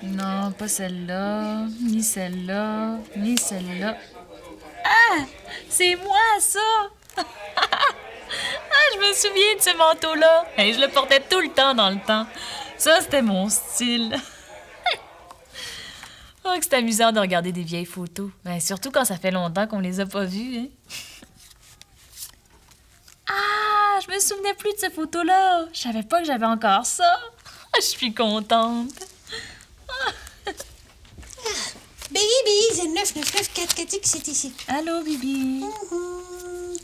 Non, pas celle-là, ni celle-là, ni celle-là. Ah! C'est moi, ça! Ah, je me souviens de ce manteau-là. Hey, je le portais tout le temps dans le temps. Ça, c'était mon style. Oh, que c'est amusant de regarder des vieilles photos. Ben, surtout quand ça fait longtemps qu'on les a pas vues, hein. Ah, je me souvenais plus de cette photo-là. Je savais pas que j'avais encore ça. Je suis contente. Baby, c'est 9994 que c'est ici. Allô, Bibi.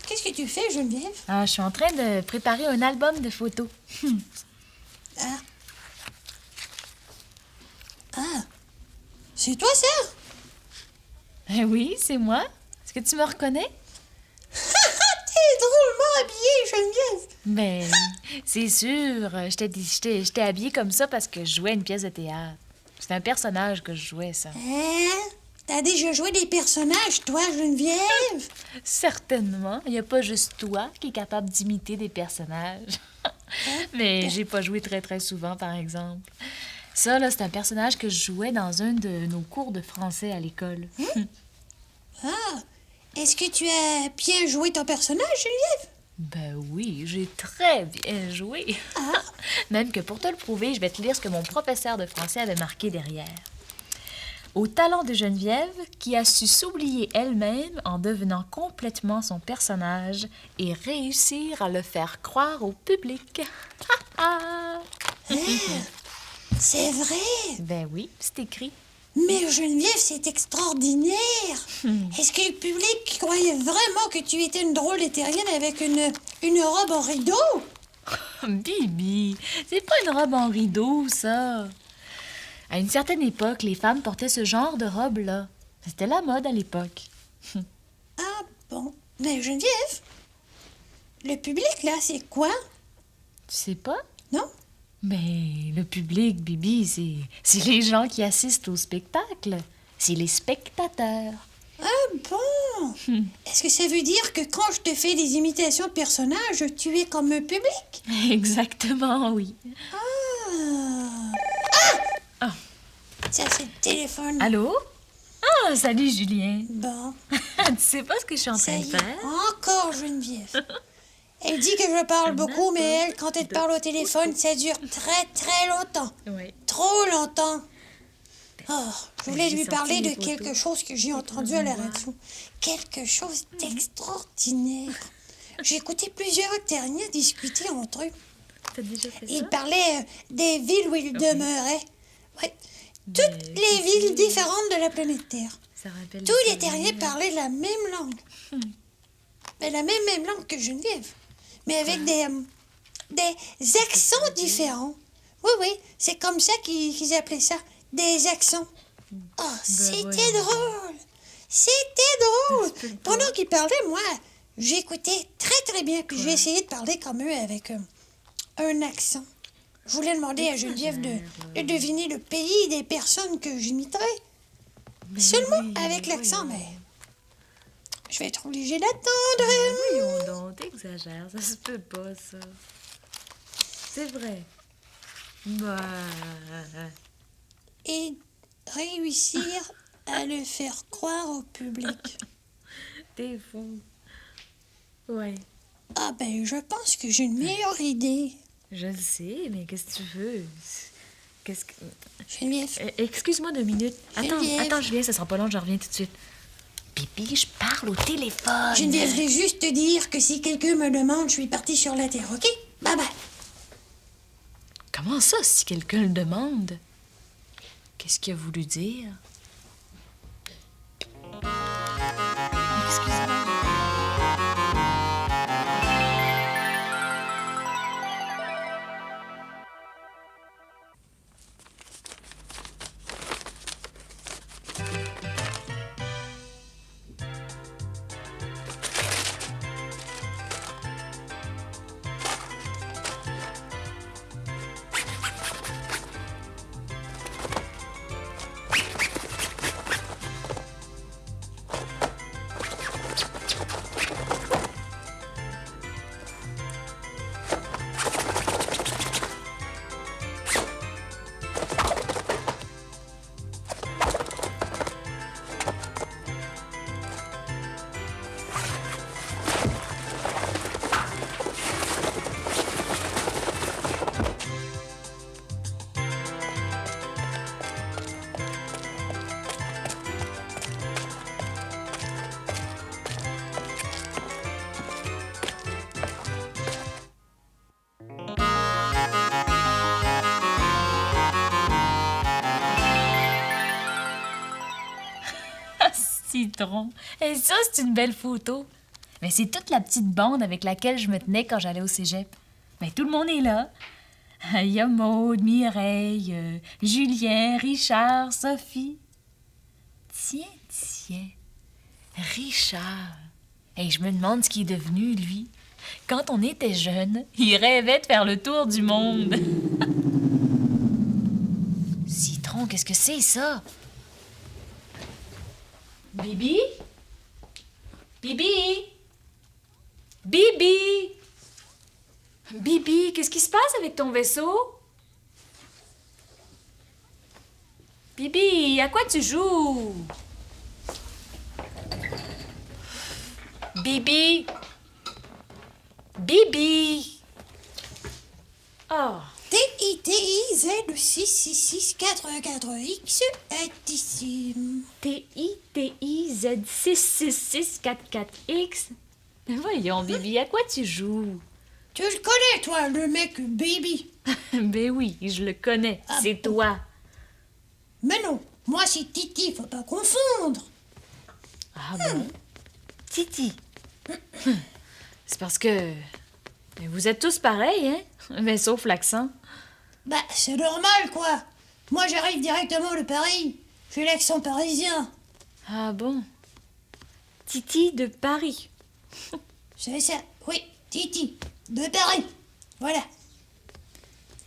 Qu'est-ce que tu fais, Geneviève? Ah, je suis en train de préparer un album de photos. Ah. Ah. C'est toi, ça? Ben oui, c'est moi. Est-ce que tu me reconnais? T'es drôlement habillée, Geneviève. Ben, c'est sûr. J'étais habillée comme ça parce que je jouais une pièce de théâtre. C'est un personnage que je jouais, ça. Hein? T'as déjà joué des personnages, toi, Geneviève? Certainement. Il n'y a pas juste toi qui est capable d'imiter des personnages. Mais j'ai pas joué très, très souvent, par exemple. Ça, là, c'est un personnage que je jouais dans un de nos cours de français à l'école. Ah. Est-ce que tu as bien joué ton personnage, Geneviève? Ben oui, j'ai très bien joué. Même que pour te le prouver, je vais te lire ce que mon professeur de français avait marqué derrière. Au talent de Geneviève, qui a su s'oublier elle-même en devenant complètement son personnage et réussir à le faire croire au public. C'est vrai. Ben oui, c'est écrit. Mais Geneviève, c'est extraordinaire. Est-ce que le public croyait vraiment que tu étais une drôle éthérienne avec une robe en rideau? Bibi, c'est pas une robe en rideau, ça. À une certaine époque, les femmes portaient ce genre de robe-là. C'était la mode à l'époque. Ah bon. Mais Geneviève, le public, là, c'est quoi? Tu sais pas? Non? Mais le public, Bibi, c'est les gens qui assistent au spectacle. C'est les spectateurs. Ah bon? Est-ce que ça veut dire que quand je te fais des imitations de personnages, tu es comme un public? Exactement, oui. Ah! Ça, c'est le téléphone. Allô? Ah, salut, Julien. Bon, Tu sais pas ce que je suis en ça train y de est. faire? Encore Geneviève. Elle dit que je parle beaucoup, mais elle, quand elle parle au téléphone, ça dure très, très longtemps. Oui. Trop longtemps. Oh, je voulais J'ai lui sorti parler les de photos. quelque chose que j'ai entendu à la radio. Quelque chose d'extraordinaire. J'ai écouté plusieurs terriens discuter entre eux. T'as déjà fait Ils ça? parlaient des villes où ils demeuraient. Ouais. Toutes les villes différentes de la planète Terre. Ça rappelle Tous les souvenirs. terriens parlaient la même langue. Mais la même langue que Geneviève. Mais avec des accents différents. Oui, oui, c'est comme ça qu'ils appelaient ça. Des accents. Oh, c'était voyons. drôle. C'était drôle. Pendant qu'ils parlaient, moi, j'écoutais très, très bien. Puis j'ai essayé de parler comme eux avec un accent. Je voulais demander à Geneviève de deviner le pays des personnes que j'imiterais. Seulement avec l'accent, mais je vais être obligée d'attendre. Voyons donc, t'exagères, ça se peut pas, ça. C'est vrai. Bah... Et réussir à le faire croire au public. T'es fou. Ouais, Ah ben, je pense que j'ai une meilleure idée. je le sais, mais qu'est-ce que tu veux? Qu'est-ce que... Geneviève, Excuse-moi 2 minutes. Geneviève. Attends, Julien, ça sera pas long, je reviens tout de suite. Bibi, je parle au téléphone. Geneviève, je vais juste te dire que si quelqu'un me demande, je suis partie sur la Terre, ok? Bye bye. Comment ça, si quelqu'un le demande? Qu'est-ce qu'il a voulu dire? Excuse-moi. citron. Et ça, c'est une belle photo. Mais c'est toute la petite bande avec laquelle je me tenais quand j'allais au cégep. Mais tout le monde est là. Il y a Maude, Mireille, Julien, Richard, Sophie. Tiens. Richard. Et je me demande ce qu'il est devenu, lui. Quand on était jeune, il rêvait de faire le tour du monde. Citron, qu'est-ce que c'est, ça? Bibi? Bibi? Bibi? Bibi, qu'est-ce qui se passe avec ton vaisseau? Bibi, à quoi tu joues? Bibi? Bibi? Oh. TITIZ66644X est ici. TITIZ66644X? Mais voyons, Bibi, à quoi tu joues? Tu le connais, toi, le mec Baby? Ben oui, je le connais. Ah c'est bon? toi. Mais non, moi c'est Titi, faut pas confondre. Ah bon? Titi. C'est parce que... Vous êtes tous pareils, hein? Mais sauf l'accent. Bah, c'est normal, quoi. Moi, j'arrive directement de Paris. J'ai l'accent parisien. Ah bon? Titi de Paris. C'est ça, oui, Titi, de Paris. Voilà.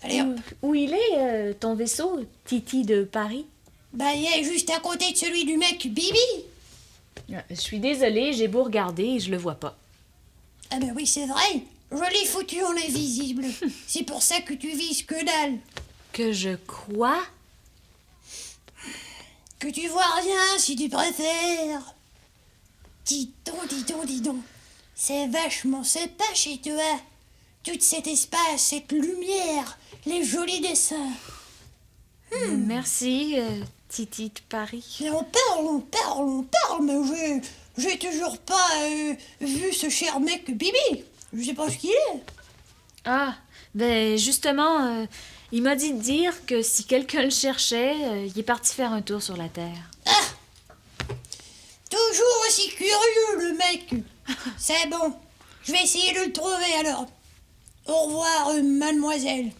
Allez, hop. Où il est, ton vaisseau, Titi de Paris? Bah, il est juste à côté de celui du mec Bibi. Je suis désolée, j'ai beau regarder et je le vois pas. Ah ben oui, c'est vrai. Je l'ai foutu en invisible. C'est pour ça que tu vises que dalle. Que je crois? Que tu vois rien, si tu préfères. Dis donc. C'est vachement sympa chez toi. Tout cet espace, cette lumière, les jolis dessins. Merci, Titi de Paris. Et on parle, mais j'ai toujours pas vu ce cher mec Bibi. Je sais pas ce qu'il est. Ah, ben justement, il m'a dit de dire que si quelqu'un le cherchait, il est parti faire un tour sur la Terre. Ah! Toujours aussi curieux, le mec. C'est bon. Je vais essayer de le trouver alors. Au revoir, mademoiselle.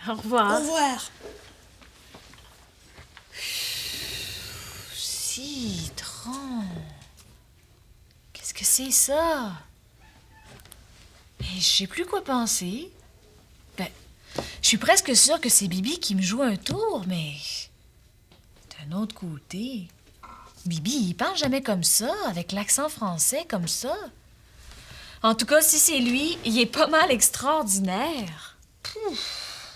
Au revoir. Au revoir. Citron. Qu'est-ce que c'est ça? Mais je sais plus quoi penser. Ben, je suis presque sûre que c'est Bibi qui me joue un tour, mais d'un autre côté, Bibi, il parle jamais comme ça, avec l'accent français comme ça. En tout cas, si c'est lui, il est pas mal extraordinaire. Pouf.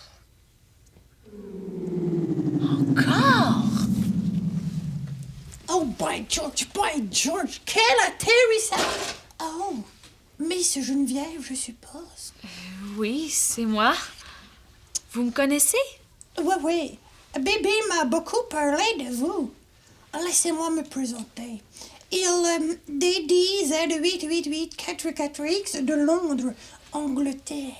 Encore? Oh, by George, quel atterrissage! Oh, Miss Geneviève, je suppose. Oui, c'est moi. Vous me connaissez? Oui. Bébé m'a beaucoup parlé de vous. Laissez-moi me présenter. Il dédie Z88844X de Londres, Angleterre.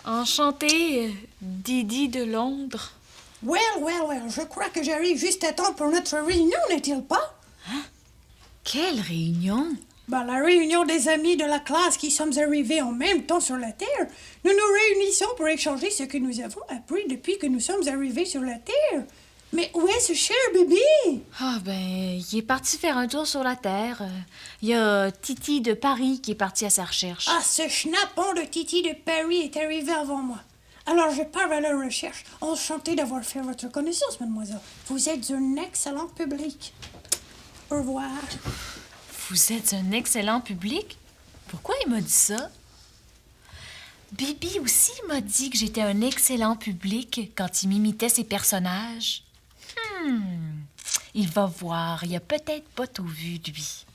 Enchantée, Didi de Londres. Well, je crois que j'arrive juste à temps pour notre réunion, n'est-il pas? Quelle réunion? La réunion des amis de la classe qui sommes arrivés en même temps sur la Terre. Nous nous réunissons pour échanger ce que nous avons appris depuis que nous sommes arrivés sur la Terre. Mais où est ce cher bébé? Ah il est parti faire un tour sur la Terre. Il y a Titi de Paris qui est parti à sa recherche. Ah, ce schnappon de Titi de Paris est arrivé avant moi. Alors je pars à la recherche. Enchanté d'avoir fait votre connaissance, mademoiselle. Vous êtes un excellent public. Au revoir. Vous êtes un excellent public? Pourquoi il m'a dit ça? Bibi aussi m'a dit que j'étais un excellent public quand il m'imitait ses personnages. Il va voir, il a peut-être pas tout vu, lui.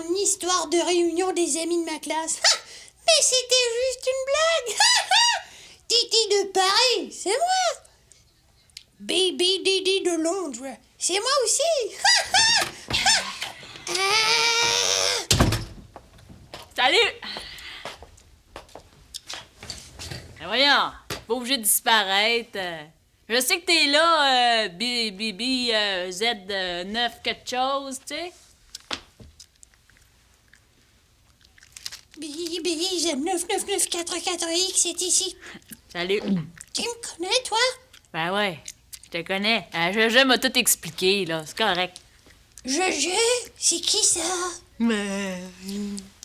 mon histoire de réunion des amis de ma classe. Mais c'était juste une blague. Titi de Paris, c'est moi. Baby Didi de Londres, c'est moi aussi. Salut! Ben voyons, pas obligé de disparaître. Je sais que t'es là, Z9 quelque chose, tu sais. Bibi, j'aime 99944X, c'est ici. Salut. Tu me connais, toi? Ben ouais, je te connais. Je m'a tout expliqué, là, c'est correct. Je, c'est qui ça? Mais...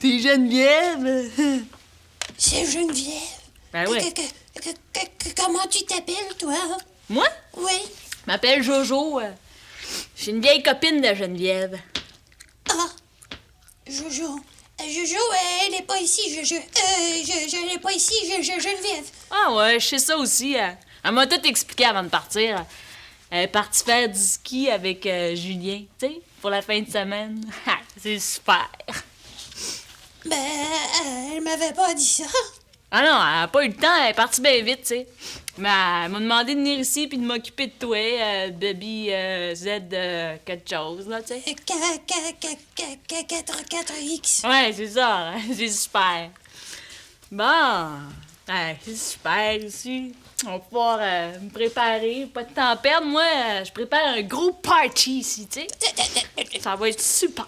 T'es Geneviève? C'est Geneviève. Ben ouais. Comment tu t'appelles, toi? Moi? Oui. Je m'appelle Jojo. Je suis une vieille copine de Geneviève. Ah, Jojo. Jojo, elle est pas ici, elle est pas ici, Geneviève. Ah ouais, je sais ça aussi. Elle m'a tout expliqué avant de partir. Elle est partie faire du ski avec Julien, tu sais, pour la fin de semaine. C'est super. Ben, elle m'avait pas dit ça. Ah non, elle a pas eu le temps, elle est partie bien vite, tu sais. Mais elle m'a demandé de venir ici puis de m'occuper de toi, baby Z quelque chose, là, tu sais. 4X. Ouais, c'est ça, c'est super. Bon, ouais, c'est super aussi. On va pouvoir me préparer, pas de temps à perdre. Moi, je prépare un gros party ici, tu sais. Ça va être super.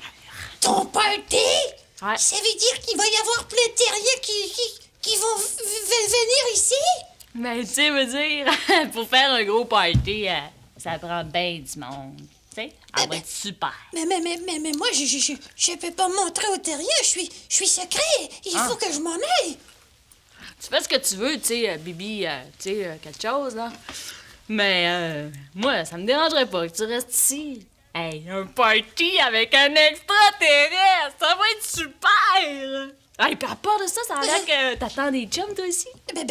Ton party? Ouais. Ça veut dire qu'il va y avoir plein de terriens qui vont venir ici? Mais tu sais, veux dire, pour faire un gros party, ça prend bien du monde. Tu sais, ça va être super. Mais moi, je peux pas montrer aux terriens, je suis secret. Il faut que je m'en aille. Tu fais ce que tu veux, tu sais, Bibi, tu sais, quelque chose, là. Mais moi, ça me dérangerait pas que tu restes ici. Hey, un party avec un extraterrestre, ça va être super! Hey, puis à part de ça, ça a l'air que t'attends des chums, toi aussi? Ben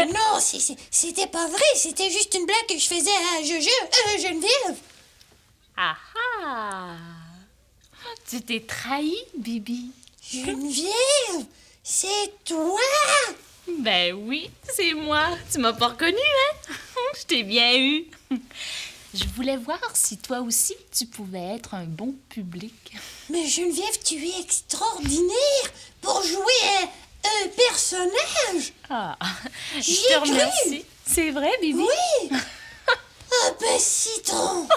non, c'était pas vrai, c'était juste une blague que je faisais à Geneviève. Ah ah! Tu t'es trahi, Bibi? Geneviève, c'est toi? Ben oui, c'est moi. Tu m'as pas reconnu, hein? Je t'ai bien eu. Je voulais voir si toi aussi tu pouvais être un bon public. Mais Geneviève, tu es extraordinaire pour jouer un personnage. Ah, J'y je te ai cru. remercie. C'est vrai, Bibi? Oui. Ah ben citron.